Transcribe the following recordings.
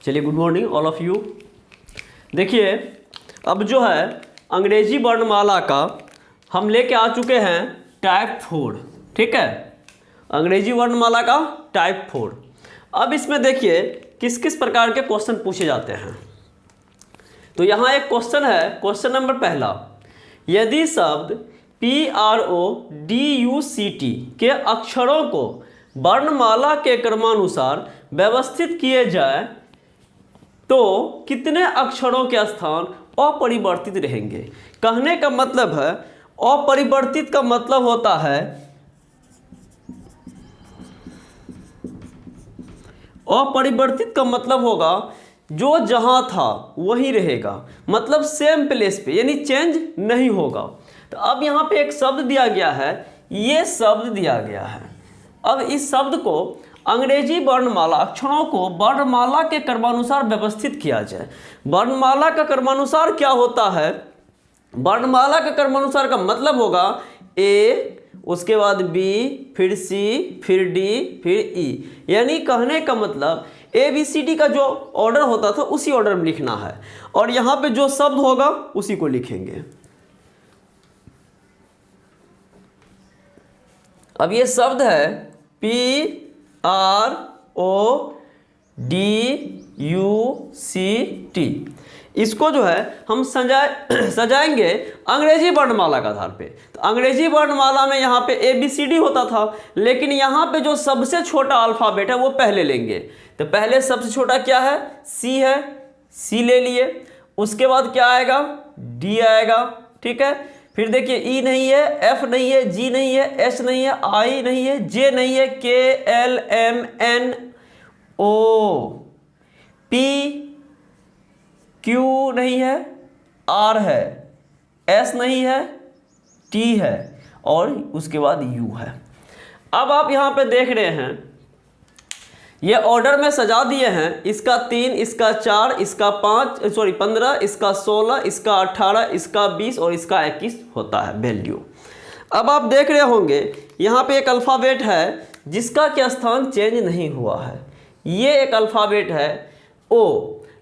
चलिए, good morning all of you. देखिए, अब जो है अंग्रेजी वर्णमाला का हम लेके आ चुके हैं टाइप 4, ठीक है। अंग्रेजी वर्णमाला का टाइप 4। अब इसमें देखिए किस किस प्रकार के क्वेश्चन पूछे जाते हैं। तो यहाँ एक क्वेश्चन है, क्वेश्चन नंबर पहला, यदि शब्द PRODUCT के अक्षरों को वर्णमाला के क्रमानुसार व्यवस्थित किए जाए तो कितने अक्षरों के स्थान अपरिवर्तित रहेंगे। कहने का मतलब है, अपरिवर्तित का मतलब होता है, अपरिवर्तित का मतलब होगा जो जहां था वही रहेगा, मतलब सेम प्लेस पे, यानी चेंज नहीं होगा। तो अब यहाँ पे एक शब्द दिया गया है, ये शब्द दिया गया है। अब इस शब्द को अंग्रेजी वर्णमाला अक्षरों को वर्णमाला के क्रमानुसार व्यवस्थित किया जाए। वर्णमाला का क्रमानुसार क्या होता है? वर्णमाला का क्रमानुसार का मतलब होगा ए, उसके बाद बी, फिर सी, फिर डी, फिर ई। यानी कहने का मतलब ABCD का जो ऑर्डर होता था उसी ऑर्डर में लिखना है, और यहाँ पे जो शब्द होगा उसी को लिखेंगे। अब ये शब्द है PRODUCT। इसको जो है हम सजाएंगे अंग्रेजी वर्णमाला के आधार पे। तो अंग्रेजी वर्णमाला में यहाँ पे ABCD होता था, लेकिन यहाँ पे जो सबसे छोटा अल्फ़ाबेट है वो पहले लेंगे। तो पहले सबसे छोटा क्या है? C है, C ले लिए। उसके बाद क्या आएगा? D आएगा, ठीक है। फिर देखिए E नहीं है, F नहीं है, G नहीं है, H नहीं है, I नहीं है, J नहीं है, K L M N O P Q नहीं है, R है, S नहीं है, T है, और उसके बाद U है। अब आप यहाँ पे देख रहे हैं, ये ऑर्डर में सजा दिए हैं। इसका 3, इसका 4, इसका 15, इसका 16, इसका 18, इसका 20 और इसका 21 होता है वैल्यू। अब आप देख रहे होंगे यहाँ पे एक अल्फ़ाबेट है जिसका क्या स्थान चेंज नहीं हुआ है। ये एक अल्फ़ाबेट है O,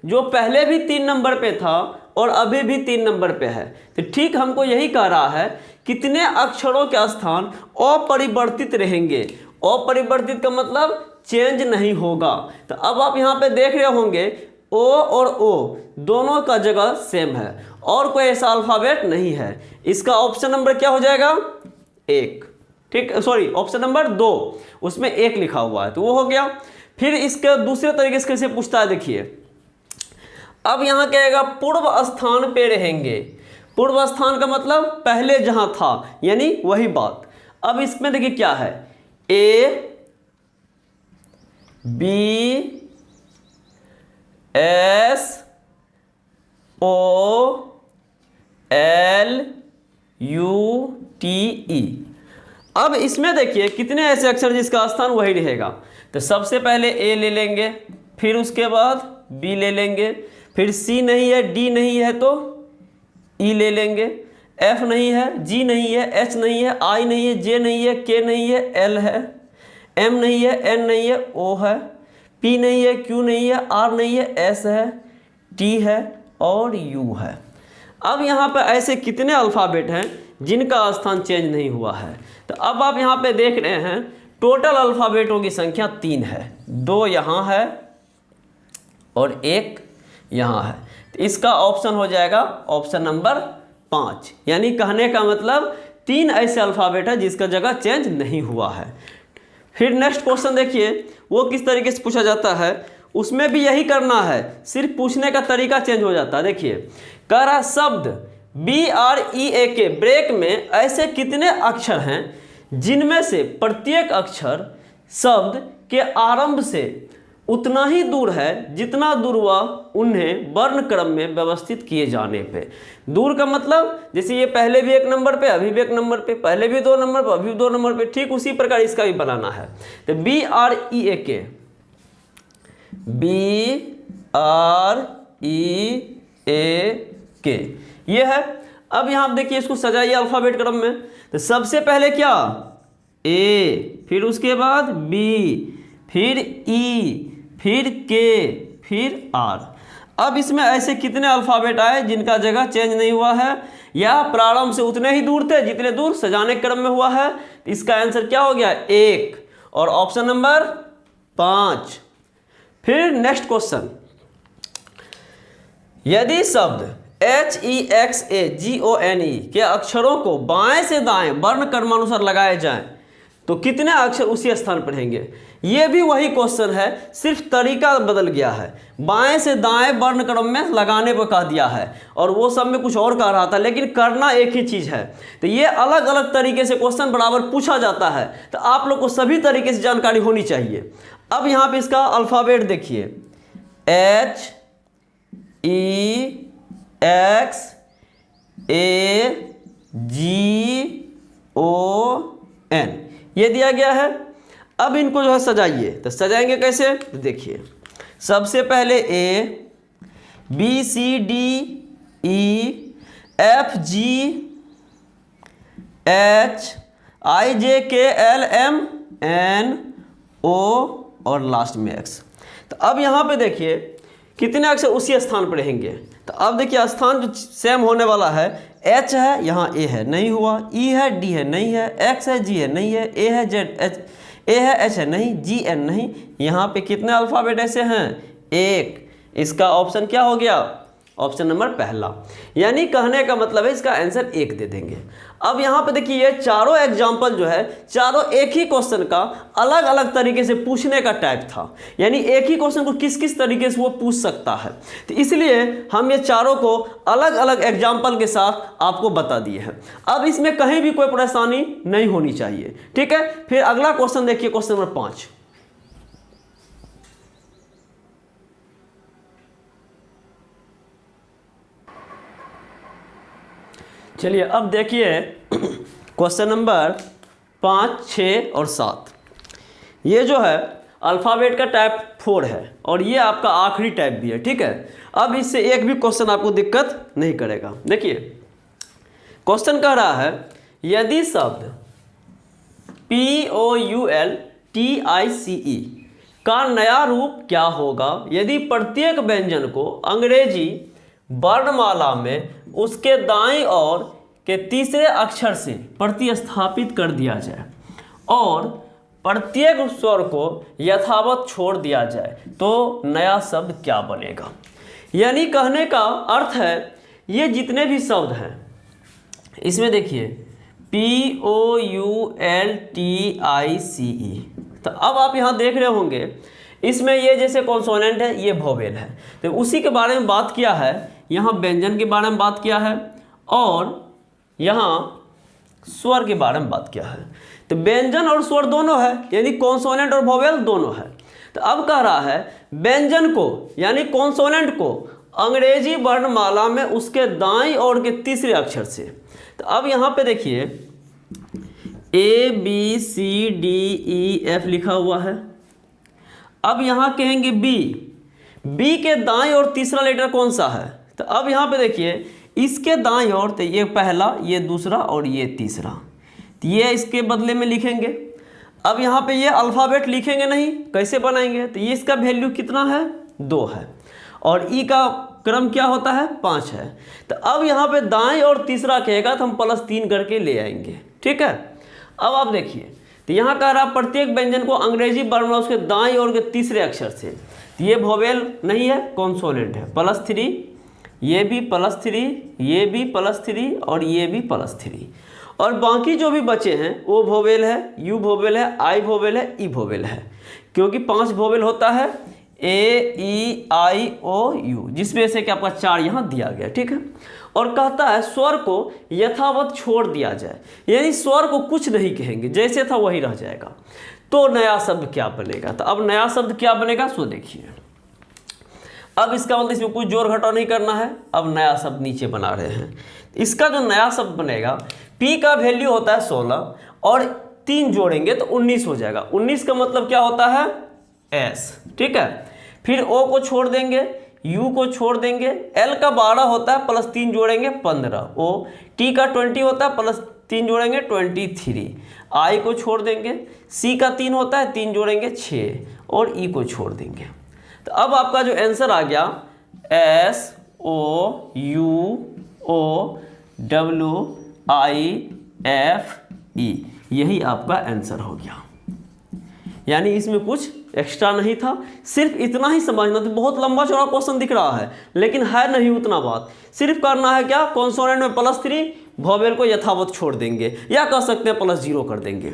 जो पहले भी 3 नंबर पे था और अभी भी 3 नंबर पे है। तो ठीक हमको यही कह रहा है, कितने अक्षरों के स्थान अपरिवर्तित रहेंगे। अपरिवर्तित का मतलब चेंज नहीं होगा। तो अब आप यहाँ पे देख रहे होंगे O और O दोनों का जगह सेम है और कोई ऐसा अल्फ़ाबेट नहीं है। इसका ऑप्शन नंबर क्या हो जाएगा? 1, ठीक, सॉरी, ऑप्शन नंबर 2, उसमें 1 लिखा हुआ है, तो वो हो गया। फिर इसके दूसरे तरीके से कैसे पूछता है, देखिए। अब यहाँ कहेगा पूर्व स्थान पे रहेंगे। पूर्व स्थान का मतलब पहले जहाँ था, यानी वही बात। अब इसमें देखिए क्या है, A B S O L U T E। अब इसमें देखिए कितने ऐसे अक्षर जिसका स्थान वही रहेगा। तो सबसे पहले A ले लेंगे, फिर उसके बाद B ले लेंगे, फिर C नहीं है, D नहीं है तो E ले लेंगे, F नहीं है, G नहीं है, H नहीं है, I नहीं है, J नहीं है, K नहीं है, L है, M नहीं है, N नहीं है, O है, P नहीं है, Q नहीं है, R नहीं है, S है, T है और U है। अब यहाँ पे ऐसे कितने अल्फ़ाबेट हैं जिनका स्थान चेंज नहीं हुआ है। तो अब आप यहाँ पे देख रहे हैं टोटल अल्फ़ाबेटों की संख्या 3 है। 2 यहाँ है और 1 यहाँ है। तो इसका ऑप्शन हो जाएगा ऑप्शन नंबर 5। यानी कहने का मतलब 3 ऐसे अल्फ़ाबेट है जिसका जगह चेंज नहीं हुआ है। फिर नेक्स्ट क्वेश्चन देखिए, वो किस तरीके से पूछा जाता है। उसमें भी यही करना है, सिर्फ पूछने का तरीका चेंज हो जाता है। देखिए, कह रहा शब्द BREAK ब्रेक में ऐसे कितने अक्षर हैं जिनमें से प्रत्येक अक्षर शब्द के आरंभ से उतना ही दूर है जितना दूर वह उन्हें वर्ण क्रम में व्यवस्थित किए जाने पे। दूर का मतलब जैसे ये पहले भी 1 नंबर पे, अभी भी 1 नंबर पे, पहले भी 2 नंबर पे, अभी भी 2 नंबर पे, ठीक उसी प्रकार इसका भी बनाना है। तो BREAK ये है। अब यहाँ आप देखिए, इसको सजाइए अल्फ़ाबेट क्रम में। तो सबसे पहले क्या? A, फिर उसके बाद B, फिर E, फिर K, फिर R। अब इसमें ऐसे कितने अल्फ़ाबेट आए जिनका जगह चेंज नहीं हुआ है या प्रारंभ से उतने ही दूर थे जितने दूर सजाने क्रम में हुआ है? इसका आंसर क्या हो गया? 1 और ऑप्शन नंबर 5। फिर नेक्स्ट क्वेश्चन, यदि शब्द HEXAGONE के अक्षरों को बाएं से दाएं वर्ण क्रमानुसार लगाए जाएं तो कितने अक्षर उसी स्थान पर रहेंगे? ये भी वही क्वेश्चन है, सिर्फ तरीका बदल गया है। बाएं से दाएं वर्ण क्रम में लगाने को कह दिया है और वो सब में कुछ और कह रहा था, लेकिन करना एक ही चीज़ है। तो ये अलग अलग तरीके से क्वेश्चन बराबर पूछा जाता है, तो आप लोग को सभी तरीके से जानकारी होनी चाहिए। अब यहाँ पे इसका अल्फ़ाबेट देखिए, HEXAGON ये दिया गया है। अब इनको जो है सजाइए, तो सजाएंगे कैसे? तो देखिए, सबसे पहले A B C D E F G H I J K L M N O और लास्ट में X। तो अब यहाँ पे देखिए कितने अक्षर उसी स्थान पर रहेंगे। तो अब देखिए स्थान जो सेम होने वाला है, H है, यहाँ A है, नहीं हुआ, E है, D है, नहीं है, X है, G है, नहीं है, A है, Z H A है, H है, नहीं, G N नहीं। यहाँ पे कितने अल्फ़ाबेट ऐसे हैं? 1। इसका ऑप्शन क्या हो गया? ऑप्शन नंबर पहला। यानी कहने का मतलब है इसका आंसर 1 दे देंगे। अब यहाँ पे देखिए ये चारों एग्जाम्पल जो है, चारों एक ही क्वेश्चन का अलग अलग तरीके से पूछने का टाइप था। यानी एक ही क्वेश्चन को किस किस तरीके से वो पूछ सकता है, तो इसलिए हम ये चारों को अलग अलग एग्जाम्पल के साथ आपको बता दिए हैं। अब इसमें कहीं भी कोई परेशानी नहीं होनी चाहिए, ठीक है। फिर अगला क्वेश्चन देखिए, क्वेश्चन नंबर 5। चलिए अब देखिए क्वेश्चन नंबर 5, 6 और 7। ये जो है अल्फ़ाबेट का टाइप 4 है और ये आपका आखिरी टाइप भी है, ठीक है। अब इससे एक भी क्वेश्चन आपको दिक्कत नहीं करेगा। देखिए क्वेश्चन कह रहा है, यदि शब्द POULTICE का नया रूप क्या होगा यदि प्रत्येक व्यंजन को अंग्रेजी वर्णमाला में उसके दाईं ओर के तीसरे अक्षर से प्रतिस्थापित कर दिया जाए और प्रत्येक स्वर को यथावत छोड़ दिया जाए तो नया शब्द क्या बनेगा? यानी कहने का अर्थ है ये जितने भी शब्द हैं इसमें देखिए POULTICE। तो अब आप यहाँ देख रहे होंगे इसमें ये जैसे कॉन्सोनेंट है, ये वोवेल है, तो उसी के बारे में बात किया है। यहाँ व्यंजन के बारे में बात किया है और यहाँ स्वर के बारे में बात किया है। तो व्यंजन और स्वर दोनों है, यानी कॉन्सोनेंट और वोवेल दोनों है। तो अब कह रहा है व्यंजन को यानी कॉन्सोनेंट को अंग्रेजी वर्णमाला में उसके दाईं ओर के तीसरे अक्षर से। तो अब यहाँ पे देखिए ABCDEF लिखा हुआ है। अब यहाँ कहेंगे बी के दाईं ओर तीसरा लेटर कौन सा है? तो अब यहाँ पे देखिए इसके दाईं ओर, तो ये पहला, ये दूसरा और ये तीसरा, तो ये इसके बदले में लिखेंगे। अब यहाँ पे ये अल्फ़ाबेट लिखेंगे नहीं, कैसे बनाएंगे? तो ये इसका वैल्यू कितना है? 2 है और ई का क्रम क्या होता है? 5 है। तो अब यहाँ पे दाएं और तीसरा कहेगा तो हम +3 करके ले आएंगे, ठीक है। अब आप देखिए तो यहाँ कह रहा प्रत्येक व्यंजन को अंग्रेजी वर्णमाला उसके दाईं ओर के तीसरे अक्षर से। तो ये वोवेल नहीं है, कॉन्सोनेंट है, +3, ये भी +3, ये भी +3 और ये भी +3। और बाकी जो भी बचे हैं वो वोवेल है, यू वोवेल है, आई वोवेल है, ई वोवेल है, क्योंकि 5 वोवेल होता है AEIOU, जिसमें से कि आपका 4 यहाँ दिया गया, ठीक है। और कहता है स्वर को यथावत छोड़ दिया जाए, यानी स्वर को कुछ नहीं कहेंगे, जैसे था वही रह जाएगा, तो नया शब्द क्या बनेगा? तो अब नया शब्द क्या बनेगा सो देखिए। अब इसका मतलब इसमें कुछ जोड़ घटाव नहीं करना है। अब नया शब्द नीचे बना रहे हैं। इसका जो नया शब्द बनेगा, P का वैल्यू होता है 16 और 3 जोड़ेंगे तो 19 हो जाएगा। 19 का मतलब क्या होता है? S, ठीक है। फिर O को छोड़ देंगे, U को छोड़ देंगे, L का 12 होता है, +3 जोड़ेंगे 15, O T का 20 होता है, +3 जोड़ेंगे 23, I को छोड़ देंगे, C का 3 होता है, 3 जोड़ेंगे 6 और E को छोड़ देंगे। तो अब आपका जो आंसर आ गया SOUOWIFE, यही आपका आंसर हो गया। यानी इसमें कुछ एक्स्ट्रा नहीं था, सिर्फ इतना ही समझना था। बहुत लंबा चौड़ा क्वेश्चन दिख रहा है लेकिन है नहीं उतना बात। सिर्फ करना है क्या, कॉन्सोनेंट में +3, वोवेल को यथावत छोड़ देंगे, या कह सकते हैं +0 कर देंगे।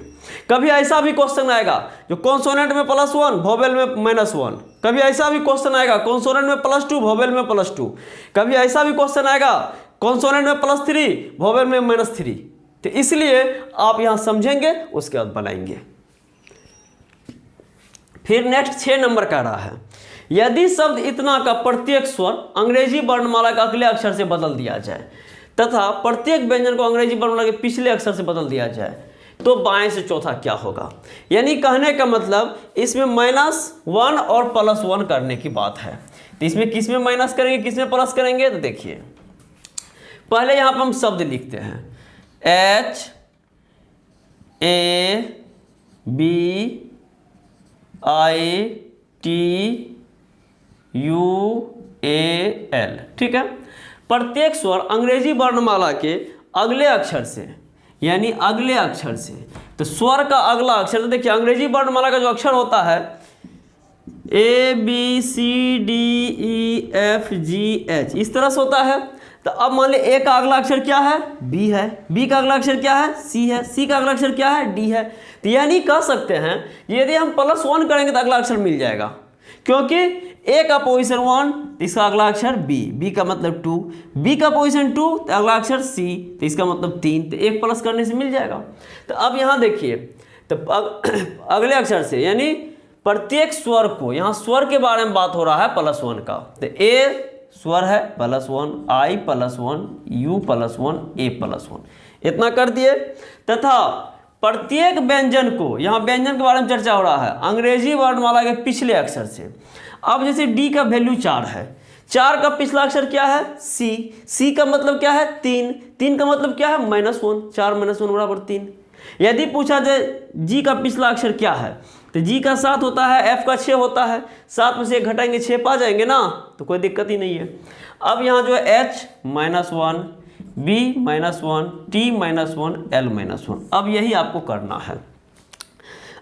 कभी ऐसा भी क्वेश्चन आएगा जो कॉन्सोनेंट में +1 वोवेल में -1, कभी ऐसा भी क्वेश्चन आएगा कॉन्सोनेंट में +2 वोवेल में +2, कभी ऐसा भी क्वेश्चन आएगा कॉन्सोनेंट में +3 वोवेल में -3। तो इसलिए आप यहाँ समझेंगे उसके बाद बनाएंगे। फिर नेक्स्ट 6 नंबर कह रहा है, यदि शब्द इतना का प्रत्येक स्वर अंग्रेजी वर्णमाला के अगले अक्षर से बदल दिया जाए तथा प्रत्येक व्यंजन को अंग्रेजी वर्णमाला के पिछले अक्षर से बदल दिया जाए तो बाएं से चौथा क्या होगा। यानी कहने का मतलब इसमें -1 और +1 करने की बात है। तो इसमें किस में माइनस करेंगे, किस में प्लस करेंगे, तो देखिए पहले यहाँ पर हम शब्द लिखते हैं HABITUAL, ठीक है। प्रत्येक स्वर अंग्रेजी वर्णमाला के अगले अक्षर से, यानी अगले अक्षर से, तो स्वर का अगला अक्षर, तो देखिए अंग्रेजी वर्णमाला का जो अक्षर होता है ABCDEFGH इस तरह से होता है। तो अब मान लीजिए A का अगला अक्षर क्या है, B है, B का अगला अक्षर क्या है, C है, C का अगला अक्षर क्या है, D है। तो यानी कह सकते हैं यदि हम +1 करेंगे तो अगला अक्षर मिल जाएगा, क्योंकि A का पोजीशन 1 तो इसका अगला अक्षर B, B का मतलब 2, B का पोजीशन 2 तो अगला अक्षर C तो इसका मतलब 3, तो 1 प्लस करने से मिल जाएगा। तो अब यहाँ देखिए, तो अगले अक्षर से यानी प्रत्येक स्वर को, यहाँ स्वर के बारे में बात हो रहा है +1 का, तो A स्वर है +1, I +1, U +1, A +1, इतना कर दिए। तथा प्रत्येक व्यंजन को, यहाँ व्यंजन के बारे में चर्चा हो रहा है अंग्रेजी वर्णमाला के पिछले अक्षर से। अब जैसे D का वैल्यू 4 है, 4 का पिछला अक्षर क्या है, C, C का मतलब क्या है 3, 3 का मतलब क्या है -1, 4 - 1 बराबर 3। यदि पूछा जाए G का पिछला अक्षर क्या है, तो G का 7 होता है, F का 6 होता है, 7 में से 1 घटाएंगे 6 पा जाएंगे ना, तो कोई दिक्कत ही नहीं है। अब यहाँ जो है H -1, B -1, T -1, L -1, अब यही आपको करना है।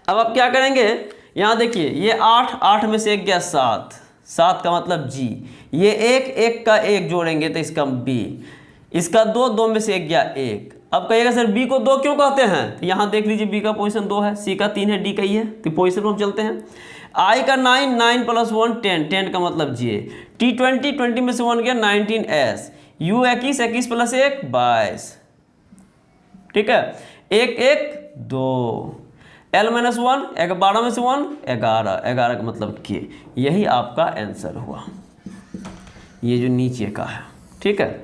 अब आप क्या करेंगे, यहाँ देखिए ये 8 में से 1 गया 7 का मतलब G, ये 1 का 1 जोड़ेंगे तो इसका B, इसका 2 में से 1 गया 1। अब कहिएगा सर B को 2 क्यों कहते हैं, तो यहाँ देख लीजिए B का पोजीशन 2 है, C का 3 है, D का ही है, तो पोजीशन पर हम चलते हैं। I का 9 + 1 10 का मतलब J, T 20 में से 1 गया 19S, U 21 + 1 22, ठीक है, 1 2, L -1 12 में से 1 11 का मतलब K, यही आपका आंसर हुआ, ये जो नीचे का है, ठीक है।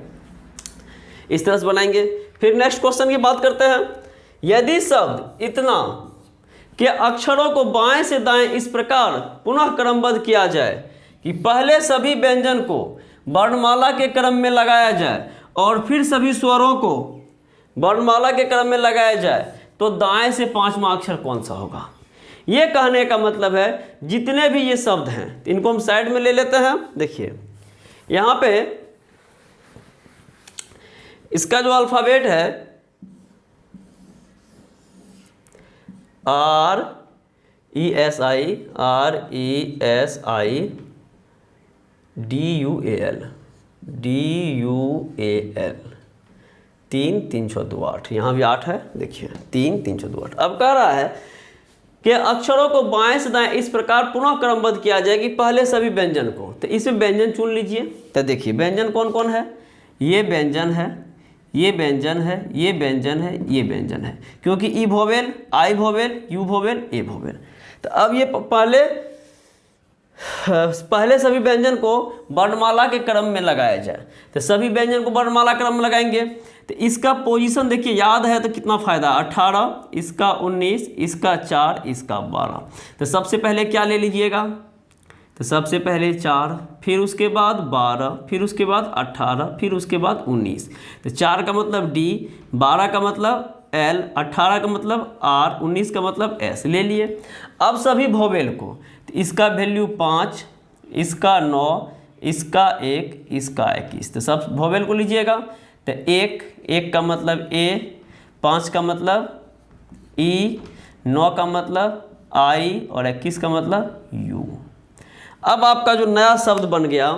इस तरह से बनाएंगे। फिर नेक्स्ट क्वेश्चन की बात करते हैं, यदि शब्द इतना के अक्षरों को बाएं से दाएं इस प्रकार पुनः क्रमबद्ध किया जाए कि पहले सभी व्यंजन को वर्णमाला के क्रम में लगाया जाए और फिर सभी स्वरों को वर्णमाला के क्रम में लगाया जाए, तो दाएं से 5वां अक्षर कौन सा होगा। ये कहने का मतलब है जितने भी ये शब्द हैं इनको हम साइड में ले लेते हैं। देखिए यहाँ पे इसका जो अल्फ़ाबेट है RESIDUAL 3 3 6 2 8, यहाँ भी 8 है, देखिए 3 3 6 2 8। अब कह रहा है कि अक्षरों को बाएं से दाएं इस प्रकार पुनः क्रमबद्ध किया जाए कि पहले सभी व्यंजन को, तो इसमें व्यंजन चुन लीजिए। तो देखिए व्यंजन कौन कौन है, ये व्यंजन है, ये व्यंजन है, ये व्यंजन है, ये व्यंजन है, क्योंकि E vowel, I vowel, U vowel, A vowel. तो अब ये पहले सभी व्यंजन को वर्णमाला के क्रम में लगाया जाए, तो सभी व्यंजन को वर्णमाला क्रम में लगाएंगे। तो इसका पोजीशन देखिए याद है तो कितना फायदा, 18, इसका 19, इसका 4, इसका 12। तो सबसे पहले क्या ले लीजिएगा, तो सबसे पहले 4, फिर उसके बाद 12, फिर उसके बाद 18, फिर उसके बाद 19। तो 4 का मतलब D, 12 का मतलब L, 18 का मतलब R, 19 का मतलब S ले लिए। अब सभी वोवेल को, तो इसका वैल्यू 5, इसका 9, इसका 1, इसका 21। तो सब वोवेल को लीजिएगा। तो 1 का मतलब ए, 5 का मतलब ई, 9 का मतलब आई और 21 का मतलब यू। अब आपका जो नया शब्द बन गया,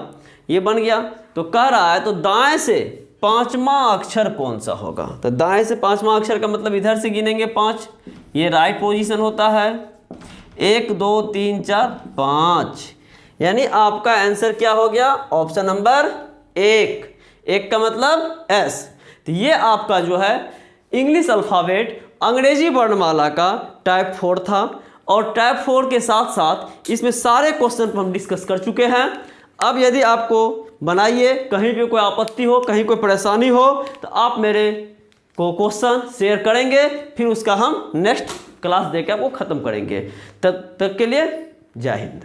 ये बन गया। तो कह रहा है तो दाएं से पांचवा अक्षर कौन सा होगा। तो दाएं से पांचवा अक्षर का मतलब इधर से गिनेंगे 5, ये राइट पोजीशन होता है। 1 2 3 4 5, यानी आपका आंसर क्या हो गया, ऑप्शन नंबर 1 का मतलब एस। तो ये आपका जो है इंग्लिश अल्फ़ाबेट अंग्रेजी वर्णमाला का टाइप 4 था। और टाइप 4 के साथ साथ इसमें सारे क्वेश्चन हम डिस्कस कर चुके हैं। अब यदि आपको बनाइए, कहीं भी कोई आपत्ति हो, कहीं कोई परेशानी हो, तो आप मेरे को क्वेश्चन शेयर करेंगे, फिर उसका हम नेक्स्ट क्लास देकर आपको ख़त्म करेंगे। तब तक के लिए जय हिंद।